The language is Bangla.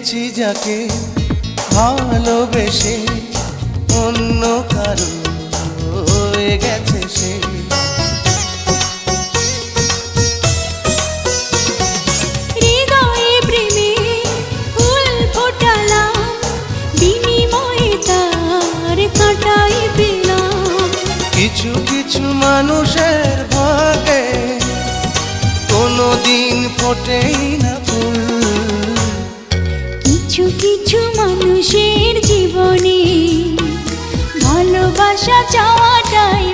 পেয়েছি যাকে ভালোবেসে অন্য কারো হয়ে গেছে সে। হৃদয়ে প্রেমে ফুল ফোটালাম, বিনিময়ে তার কাঁটাই পেলাম। কিছু কিছু মানুষের ভাগে কোনোদিন ফোটেই না ফুল। কিছু কিছু মানুষের জীবনে ভালোবাসা চাওয়াটাই